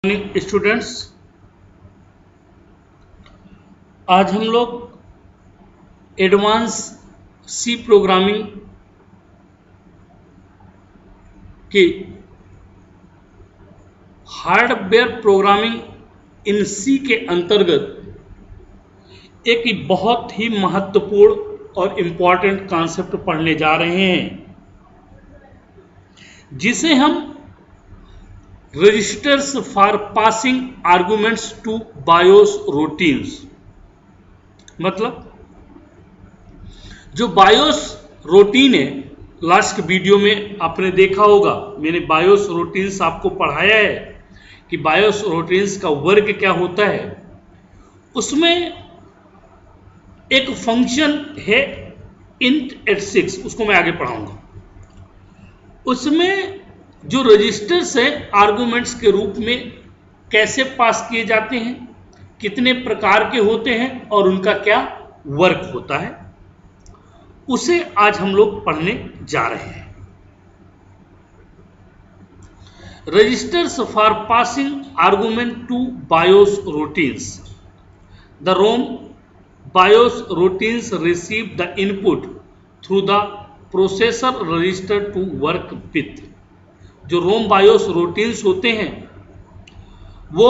Morning students, आज हम लोग एडवांस सी प्रोग्रामिंग की हार्डवेयर प्रोग्रामिंग इन सी के अंतर्गत एक बहुत ही महत्वपूर्ण और इम्पॉर्टेंट कॉन्सेप्ट पढ़ने जा रहे हैं, जिसे हम registers for passing arguments to BIOS routines, मतलब जो बायोस रूटीन है, लास्ट वीडियो में आपने देखा होगा, मैंने बायोस रूटीन्स आपको पढ़ाया है कि बायोस रूटीन्स का वर्क क्या होता है। उसमें एक फंक्शन है int x6, उसको मैं आगे पढ़ाऊंगा। उसमें जो रजिस्टर्स है आर्गुमेंट्स के रूप में कैसे पास किए जाते हैं, कितने प्रकार के होते हैं और उनका क्या वर्क होता है, उसे आज हम लोग पढ़ने जा रहे हैं। Registers for passing argument to BIOS routines. The ROM BIOS routines receive the input through the processor register to work with. जो रोम बायोस रूटीन्स होते हैं वो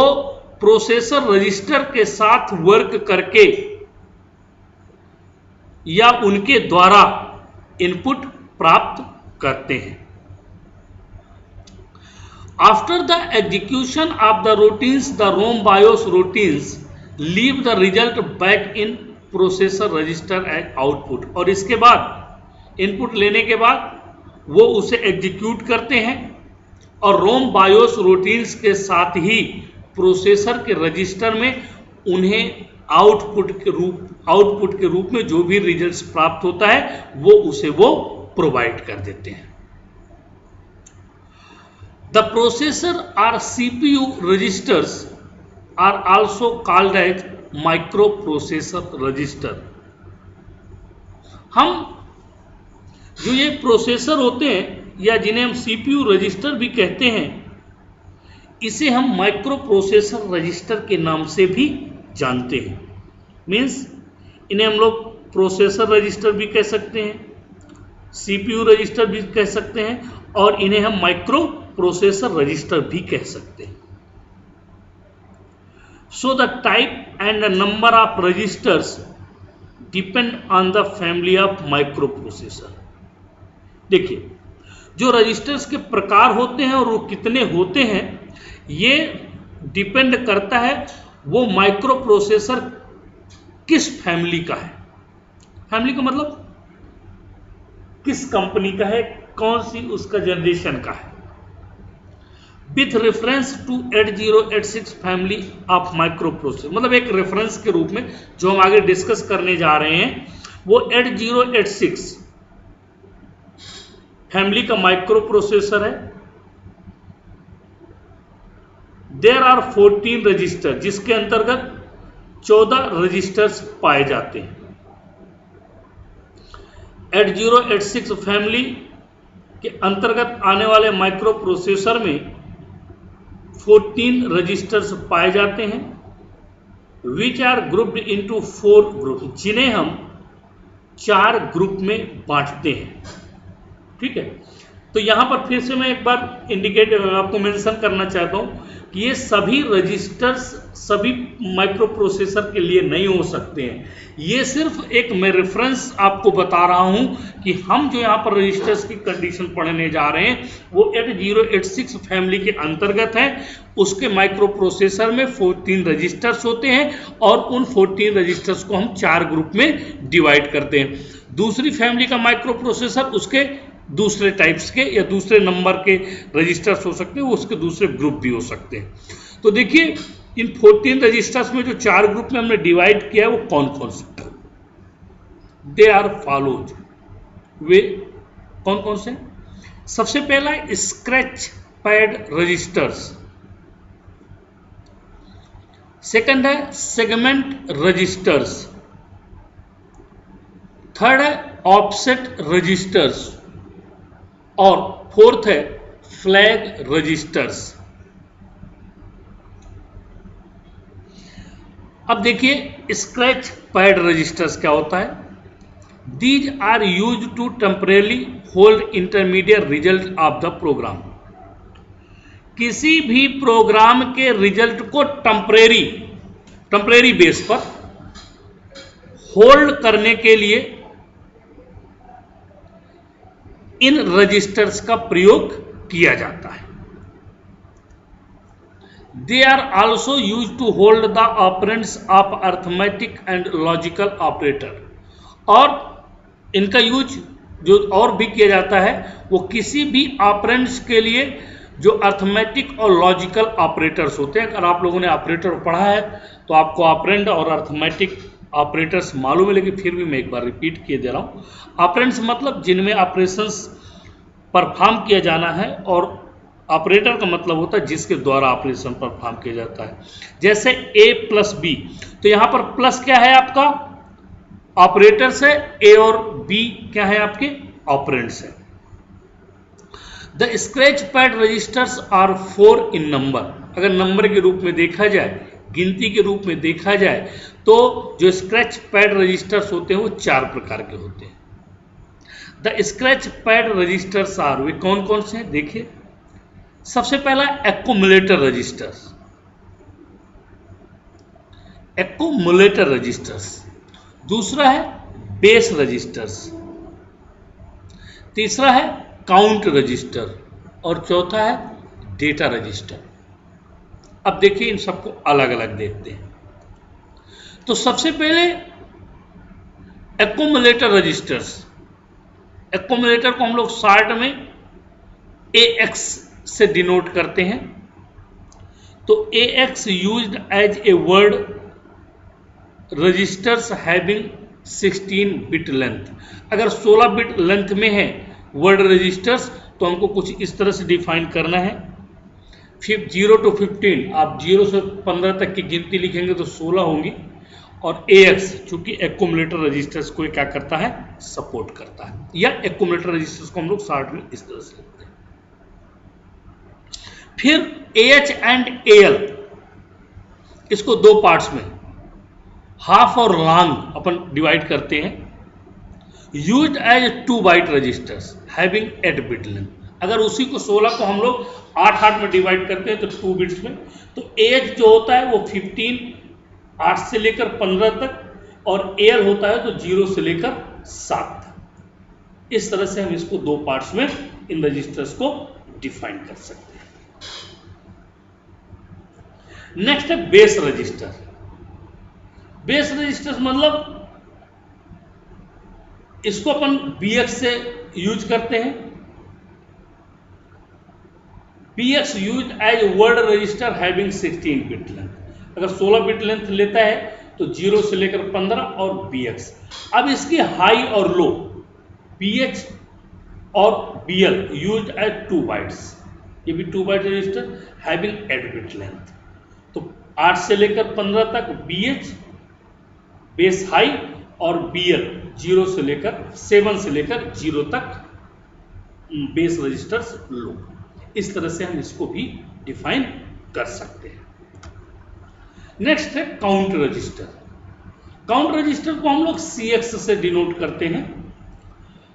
प्रोसेसर रजिस्टर के साथ वर्क करके या उनके द्वारा इनपुट प्राप्त करते हैं। After the execution of the routines, the ROM BIOS routines leave the result back in processor register as output. और इसके बाद इनपुट लेने के बाद वो उसे एग्जीक्यूट करते हैं और रोम बायोस रूटीन्स के साथ ही प्रोसेसर के रजिस्टर में उन्हें आउटपुट के रूप में जो भी रिजल्ट्स प्राप्त होता है वो उसे प्रोवाइड कर देते हैं। The processor or CPU registers are also called as microprocessor register. हम जो ये प्रोसेसर होते हैं या जिन्हें हम CPU रजिस्टर भी कहते हैं, इसे हम माइक्रो प्रोसेसर रजिस्टर के नाम से भी जानते हैं। मीन्स इन्हें हम लोग प्रोसेसर रजिस्टर भी कह सकते हैं, CPU रजिस्टर भी कह सकते हैं और इन्हें हम माइक्रो प्रोसेसर रजिस्टर भी कह सकते हैं। So the type and the number of registers depend on the family of microprocessor. देखिए, जो रजिस्टर्स के प्रकार होते हैं और वो कितने होते हैं, ये डिपेंड करता है वो माइक्रो प्रोसेसर किस फैमिली का है। फैमिली का मतलब किस कंपनी का है, कौन सी उसका जनरेशन का है। With reference to 8086 family of microprocessor, मतलब एक रेफरेंस के रूप में जो हम आगे डिस्कस करने जा रहे हैं वो 8086 फैमिली का माइक्रो प्रोसेसर है। देयर आर 14 रजिस्टर, जिसके अंतर्गत 14 रजिस्टर्स पाए जाते हैं। 8086 फैमिली के अंतर्गत आने वाले माइक्रो प्रोसेसर में 14 रजिस्टर्स पाए जाते हैं, which are grouped into 4 group, जिन्हें हम 4 ग्रुप में बांटते हैं। ठीक है, तो यहां पर फिर से मैं एक बार इंडिकेट आपको मेंशन करना चाहता हूं कि ये सभी रजिस्टर्स सभी माइक्रो प्रोसेसर के लिए नहीं हो सकते हैं। ये सिर्फ एक मैं रेफरेंस आपको बता रहा हूं कि हम जो यहाँ पर रजिस्टर्स की कंडीशन पढ़ने जा रहे हैं वो 8086 फैमिली के अंतर्गत है। उसके माइक्रो प्रोसेसर में 14 रजिस्टर्स होते हैं और उन 14 रजिस्टर्स को हम 4 ग्रुप में डिवाइड करते हैं। दूसरी फैमिली का माइक्रो प्रोसेसर उसके दूसरे टाइप्स के या दूसरे नंबर के रजिस्टर्स हो सकते हैं, वो उसके दूसरे ग्रुप भी हो सकते हैं। तो देखिए, इन 14 रजिस्टर्स में जो 4 ग्रुप में हमने डिवाइड किया है वो कौन कौन से, दे आर फॉलोज। वे कौन कौन से? सबसे पहला है स्क्रैच पैड रजिस्टर्स, सेकंड है सेगमेंट रजिस्टर्स, थर्ड है ऑफसेट रजिस्टर्स और फोर्थ है फ्लैग रजिस्टर्स। अब देखिए स्क्रैच पैड रजिस्टर्स क्या होता है। These are use to temporarily hold intermediate result of the program. किसी भी प्रोग्राम के रिजल्ट को टेम्परेरी बेस पर होल्ड करने के लिए इन रजिस्टर्स का प्रयोग किया जाता है। They are also use to hold the operands of arithmetic and logical operator. और इनका यूज जो और भी किया जाता है वो किसी भी ऑपरेंड्स के लिए जो अर्थमेटिक और लॉजिकल ऑपरेटर्स होते हैं। अगर आप लोगों ने ऑपरेटर पढ़ा है तो आपको ऑपरेंड और अर्थमेटिक ऑपरेटर्स मालूम है, लेकिन फिर भी मैं एक बार रिपीट किए दे रहा हूँ। ऑपरेंड्स मतलब जिनमें ऑपरेशंस परफॉर्म किया जाना है, और ऑपरेटर का मतलब होता है जिसके द्वारा ऑपरेशन परफॉर्म किया जाता है। जैसे a प्लस बी, तो यहाँ पर प्लस क्या है आपका ऑपरेटर्स है, a और b क्या है आपके ऑपरेंड्स है। The scratch pad registers are 4 in number. अगर नंबर के रूप में देखा जाए, गिनती के रूप में देखा जाए, तो जो स्क्रैच पैड रजिस्टर्स होते हैं वो 4 प्रकार के होते हैं। The scratch pad registers are, वे कौन कौन से हैं देखिए। सबसे पहला एक्यूमुलेटर रजिस्टर्स, एक्यूमुलेटर रजिस्टर्स। दूसरा है बेस रजिस्टर्स। तीसरा है काउंट रजिस्टर, और चौथा है डेटा रजिस्टर। अब देखिए इन सबको अलग अलग देखते हैं। तो सबसे पहले एक्यूमुलेटर रजिस्टर्स। एक्यूमुलेटर को हम लोग शॉर्ट में AX से डिनोट करते हैं। तो AX used as a word registers having 16 bit length. अगर 16 बिट लेंथ में है वर्ड रजिस्टर्स तो हमको कुछ इस तरह से डिफाइन करना है। 0 to 15, आप 0 से 15 तक की गिनती लिखेंगे तो 16 होंगी। और AX चूंकि एक्यूमुलेटर रजिस्टर्स को क्या करता है, सपोर्ट करता है, या एक्यूमुलेटर रजिस्टर्स को हम लोग शॉर्ट में इस तरह से लिखते हैं। फिर AH एंड AL, इसको दो पार्ट्स में हाफ और लॉन्ग अपन डिवाइड करते हैं। Used as 2 byte registers having 8 bit length. अगर उसी को 16 को हम लोग 8 में डिवाइड करते हैं तो 2 बिट्स में, तो AH जो होता है वो 15 8 से लेकर 15 तक, और AL होता है तो 0 से लेकर 7 तक। इस तरह से हम इसको दो पार्ट्स में इन रजिस्टर्स को डिफाइन कर सकते हैं। नेक्स्ट है बेस रजिस्टर। बेस रजिस्टर्स मतलब इसको अपन BX से यूज करते हैं। BX used as word register having 16 bit length. अगर 16 बिट लेंथ लेता है तो 0 से लेकर 15 और BX। अब इसकी हाई और लो BH और BL यूज्ड एज 2 बाइट्स। ये भी 2 byte register having 8 bit length. तो 8 से लेकर 15 तक BH बेस हाई, और BL 0 से लेकर 7 से लेकर 0 तक बेस रजिस्टर्स लो। इस तरह से हम इसको भी डिफाइन कर सकते हैं। नेक्स्ट है काउंट रजिस्टर। काउंट रजिस्टर को हम लोग CX से डिनोट करते हैं।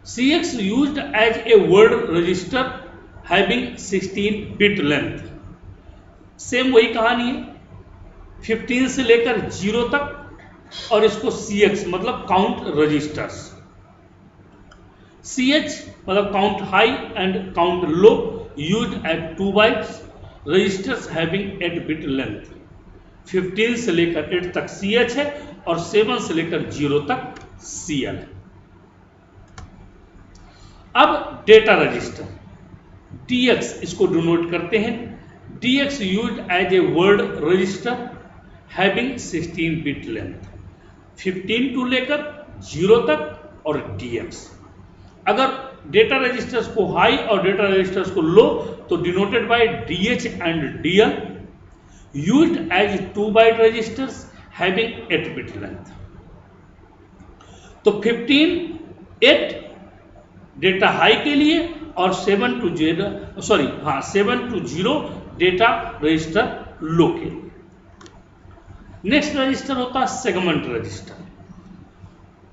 CX used as a word register having 16 bit length. Same वही कहानी है, 15 से लेकर 0 तक, और इसको CX मतलब काउंट रजिस्टर्स। CH मतलब count high and count low used at 2 bytes registers having 8 bit length. 15 से लेकर 8 तक CH है, और 7 से लेकर 0 तक CL है। अब डेटा रजिस्टर DX, इसको डिनोट करते हैं। DX used as a word register having 16 bit length. 15 to लेकर 0 तक, और DX। अगर डेटा रजिस्टर्स को हाई और डेटा रजिस्टर्स को लो तो denoted by DH and DL used as 2 byte registers having 8 bit length. तो 15 8 डेटा हाई के लिए, और 7 to 0 डेटा रजिस्टर लो के लिए। नेक्स्ट रजिस्टर होता है सेगमेंट रजिस्टर।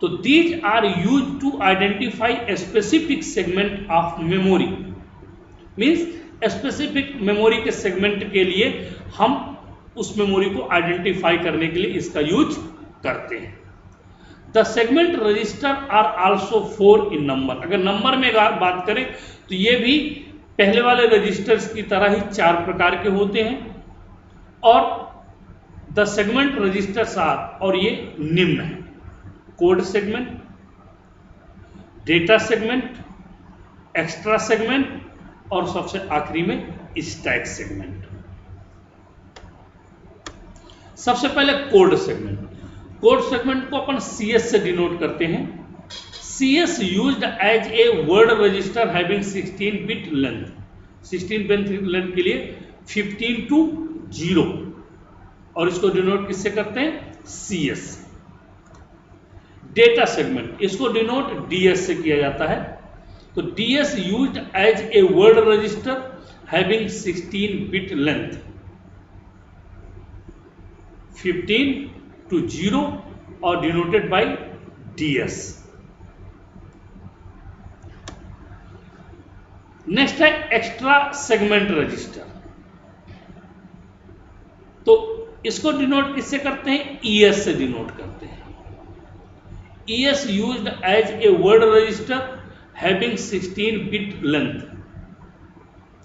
तो these are use to identify a specific segment of memory, means specific memory के सेगमेंट के लिए हम उस मेमोरी को आइडेंटिफाई करने के लिए इसका यूज करते हैं। The segment register are also 4 in number. अगर नंबर में बात करें तो ये भी पहले वाले रजिस्टर्स की तरह ही 4 प्रकार के होते हैं, और द सेगमेंट रजिस्टर्स आर, और ये निम्न है: code segment, data segment, extra segment, और सबसे आखिरी में स्टैक सेगमेंट। सबसे पहले कोड सेगमेंट। कोड सेगमेंट को अपन CS से डिनोट करते हैं। CS used as a word register having 16 bit length. 16 bit length के लिए 15 to 0, और इसको डिनोट किससे करते हैं? CS। डेटा सेगमेंट, इसको डिनोट DS से किया जाता है। तो DS used as a word register having 16 bit length, 15 to 0, और डिनोटेड बाय DS। नेक्स्ट है एक्स्ट्रा सेगमेंट रजिस्टर। तो इसको डिनोट किससे करते हैं? ES से डिनोट करते हैं। ES used as a word register having 16 bit length,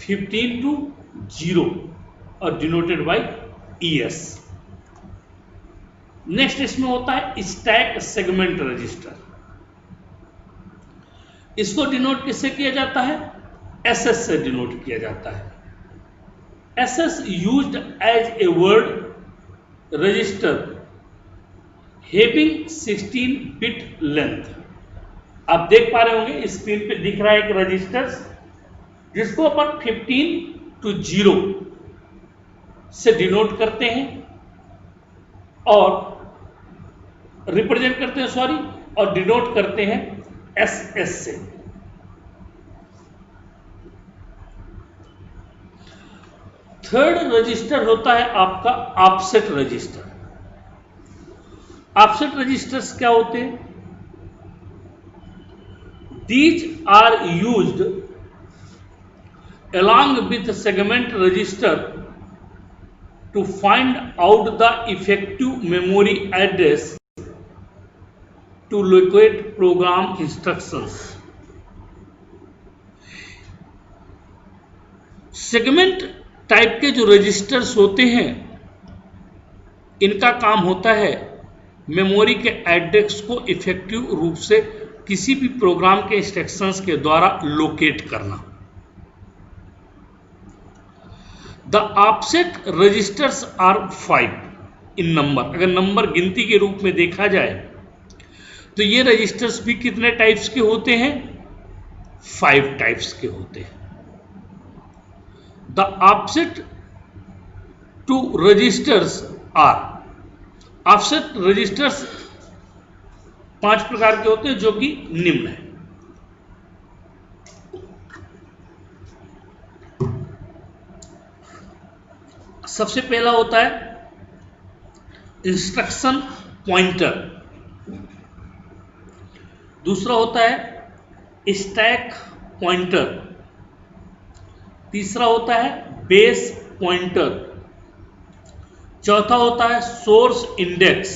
15 to 0, और डिनोटेड बाय ES। नेक्स्ट इसमें होता है स्टैक सेगमेंट रजिस्टर। इसको डिनोट किससे किया जाता है? SS से डिनोट किया जाता है। SS used as a word register having 16 bit length. आप देख पा रहे होंगे स्क्रीन पे दिख रहा है एक रजिस्टर, जिसको अपन 15 to 0 से डिनोट करते हैं और रिप्रेजेंट करते हैं, सॉरी, और डिनोट करते हैं SS से। थर्ड रजिस्टर होता है आपका ऑफसेट रजिस्टर। ऑफसेट रजिस्टर्स क्या होते हैं? These are used along with segment register to find out the effective memory address to locate program instructions. Segment type के जो रजिस्टर्स होते हैं, इनका काम होता है मेमोरी के एड्रेस को इफेक्टिव रूप से किसी भी प्रोग्राम के इंस्ट्रक्शंस के द्वारा लोकेट करना। The offset registers are 5 in number. अगर नंबर गिनती के रूप में देखा जाए तो ये रजिस्टर्स भी कितने टाइप्स के होते हैं? 5 टाइप्स के होते हैं। The offset two registers are, offset registers 5 प्रकार के होते हैं, जो कि निम्न है। सबसे पहला होता है इंस्ट्रक्शन पॉइंटर, दूसरा होता है स्टैक पॉइंटर, तीसरा होता है बेस पॉइंटर, चौथा होता है सोर्स इंडेक्स,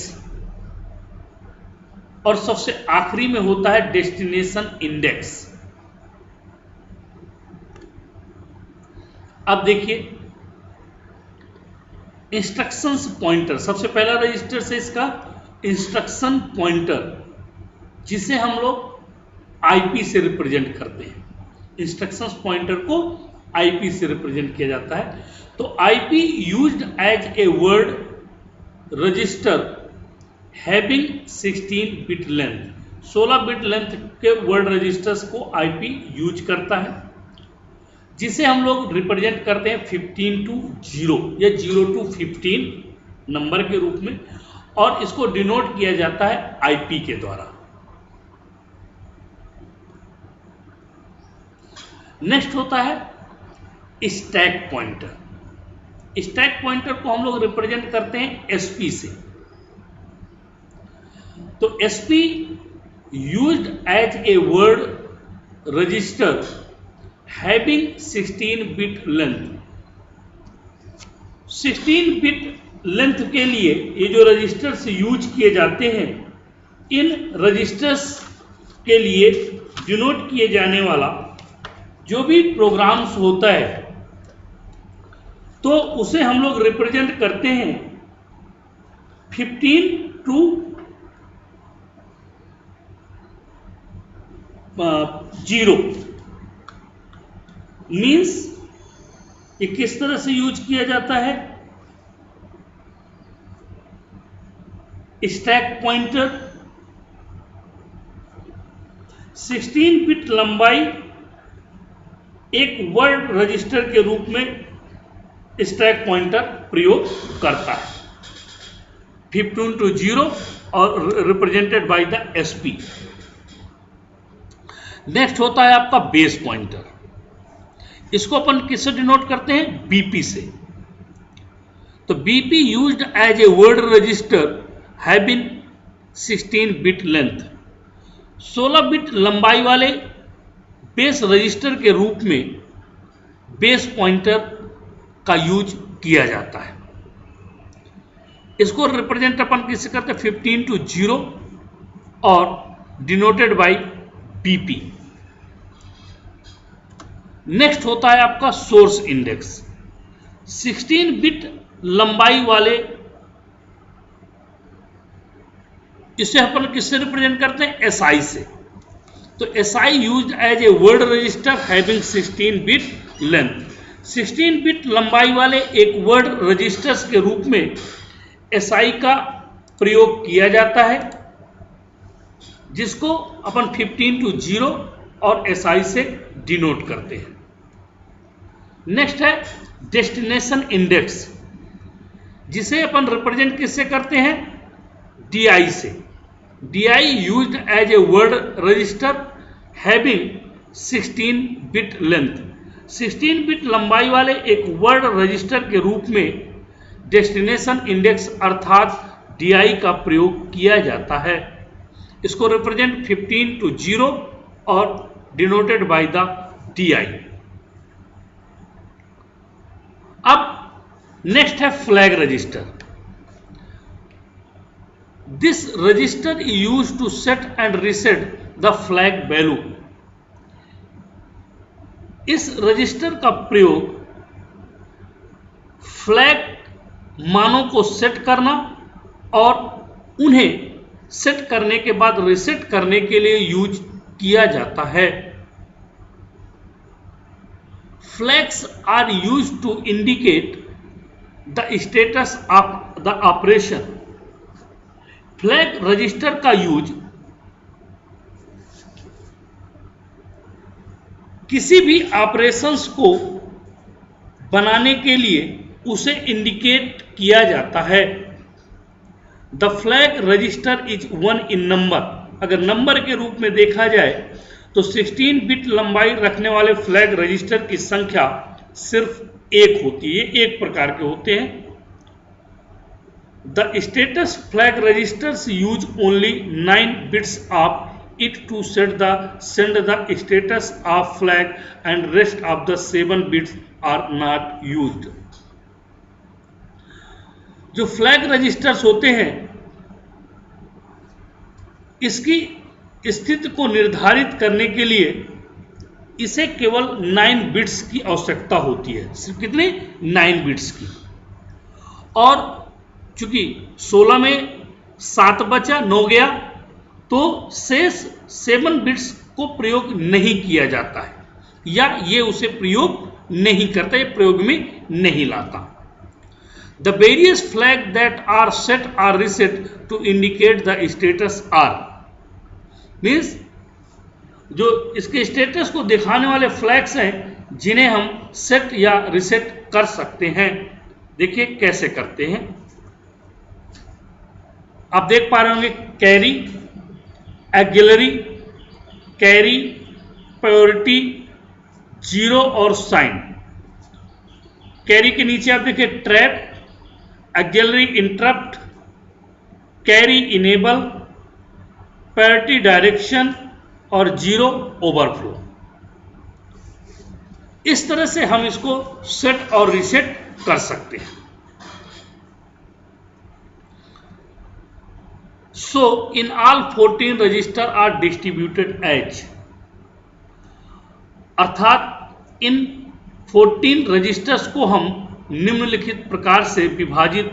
और सबसे आखिरी में होता है डेस्टिनेशन इंडेक्स। अब देखिए इंस्ट्रक्शंस पॉइंटर, सबसे पहला रजिस्टर से इसका इंस्ट्रक्शन पॉइंटर, जिसे हम लोग IP से रिप्रेजेंट करते हैं। इंस्ट्रक्शंस पॉइंटर को IP से रिप्रेजेंट किया जाता है। तो IP used as a word register having 16 bit length, 16 bit length के वर्ड रजिस्टर्स को IP यूज करता है, जिसे हम लोग रिप्रेजेंट करते हैं 15 to 0 या 0 to 15 नंबर के रूप में, और इसको डिनोट किया जाता है IP के द्वारा। नेक्स्ट होता है स्टैक पॉइंटर। स्टैक पॉइंटर को हम लोग रिप्रेजेंट करते हैं एसपी से। तो SP used as a word register having 16 bit length. 16 bit length के लिए ये जो रजिस्टर्स यूज किए जाते हैं, इन रजिस्टर्स के लिए डिनोट किए जाने वाला जो भी प्रोग्राम्स होता है तो उसे हम लोग रिप्रेजेंट करते हैं 15 to 0। मीन्स ये किस तरह से यूज किया जाता है? स्टैक पॉइंटर 16 बिट लंबाई एक वर्ड रजिस्टर के रूप में स्टैक पॉइंटर प्रयोग करता है 15 to 0 और represented by the SP. Next होता है आपका बेस पॉइंटर। इसको अपन किससे डिनोट करते हैं? बीपी से। तो BP used as a word register having 16 bit length. 16 bit लंबाई वाले बेस रजिस्टर के रूप में बेस पॉइंटर का यूज किया जाता है। इसको रिप्रेजेंट अपन किससे करते हैं? 15 to 0 और डिनोटेड बाय बीपी। नेक्स्ट होता है आपका सोर्स इंडेक्स। 16 बिट लंबाई वाले इसे अपन किससे रिप्रेजेंट करते हैं? एसआई से। तो SI used as a word register having 16 bit length. 16 bit लंबाई वाले एक वर्ड रजिस्टर्स के रूप में एसआई का प्रयोग किया जाता है, जिसको अपन 15 to 0 और एसआई से डिनोट करते हैं। नेक्स्ट है डेस्टिनेशन इंडेक्स, जिसे अपन रिप्रेजेंट किससे करते हैं? डीआई से। DI used as a word register having 16 bit length. 16 bit लंबाई वाले एक वर्ड रजिस्टर के रूप में डेस्टिनेशन इंडेक्स अर्थात डीआई का प्रयोग किया जाता है। इसको रिप्रेजेंट 15 to 0 और डिनोटेड बाय द डीआई। अब नेक्स्ट है flag register. This register is used to set and reset the flag value. इस रजिस्टर का प्रयोग फ्लैग मानों को सेट करना और उन्हें सेट करने के बाद रीसेट करने के लिए यूज किया जाता है। Flags are used to indicate the status of the operation. Flag register का यूज किसी भी ऑपरेशंस को बनाने के लिए उसे इंडिकेट किया जाता है। The flag register is 1 in number. अगर नंबर के रूप में देखा जाए तो 16 बिट लंबाई रखने वाले फ्लैग रजिस्टर की संख्या सिर्फ एक होती है, एक प्रकार के होते हैं। The status flag registers use only 9 bits of it to send the status of flag and rest of the 7 bits are not used। जो फ्लैग रजिस्टर्स होते हैं इसकी स्थिति को निर्धारित करने के लिए इसे केवल 9 बिट्स की आवश्यकता होती है। सिर्फ कितने? 9 बिट्स की। और चूंकि 16 में 7 बचा, 9 गया, तो शेष 7 बिट्स को प्रयोग नहीं किया जाता है या ये उसे प्रयोग नहीं करता, ये प्रयोग में नहीं लाता। The various flag that are set are reset to indicate the status are. Means जो इसके स्टेटस को दिखाने वाले फ्लैग्स हैं जिन्हें हम सेट या रीसेट कर सकते हैं। देखिए कैसे करते हैं। आप देख पा रहे होंगे carry, axillary, carry, priority, zero और साइन। कैरी के नीचे आप देखिए trap, auxiliary interrupt, carry enable, parity direction और जीरो ओवरफ्लो। इस तरह से हम इसको सेट और रीसेट कर सकते हैं। So in all 14 register are distributed as, अर्थात इन 14 रजिस्टर्स को हम निम्नलिखित प्रकार से विभाजित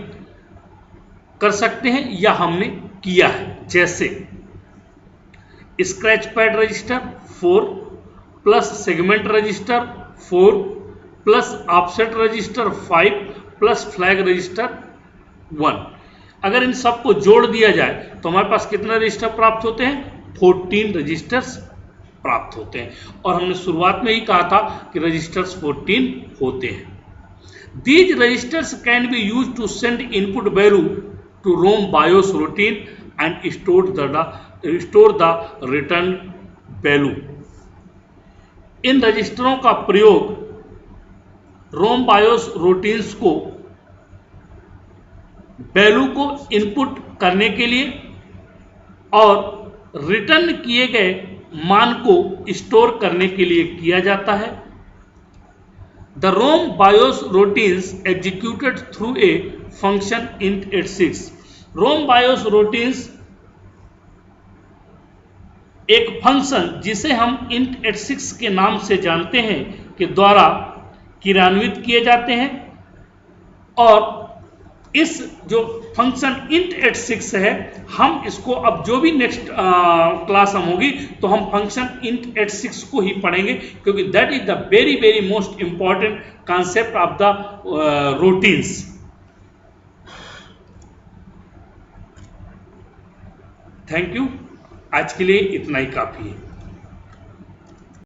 कर सकते हैं या हमने किया है, जैसे scratch pad register 4 plus segment register 4 plus offset register 5 plus flag register 1। अगर इन सबको जोड़ दिया जाए तो हमारे पास कितने रजिस्टर प्राप्त होते हैं? 14 रजिस्टर्स प्राप्त होते हैं। और हमने शुरुआत में ही कहा था कि रजिस्टर्स 14 होते हैं। These registers can be used to send input value to ROM BIOS routine and store the return value. इन रजिस्टरों का प्रयोग रोम बायोस रूटीन्स को वैल्यू को इनपुट करने के लिए और रिटर्न किए गए मान को स्टोर करने के लिए किया जाता है। The ROM BIOS routines executed through a function int86। ROM BIOS routines एक फंक्शन जिसे हम int86 के नाम से जानते हैं के द्वारा क्रियान्वित किए जाते हैं। और इस जो फंक्शन int86 है, हम इसको अब जो भी नेक्स्ट क्लास हम होगी तो हम फंक्शन int86 को ही पढ़ेंगे, क्योंकि that is the very very most important concept of the routines. Thank you. आज के लिए इतना ही काफी है।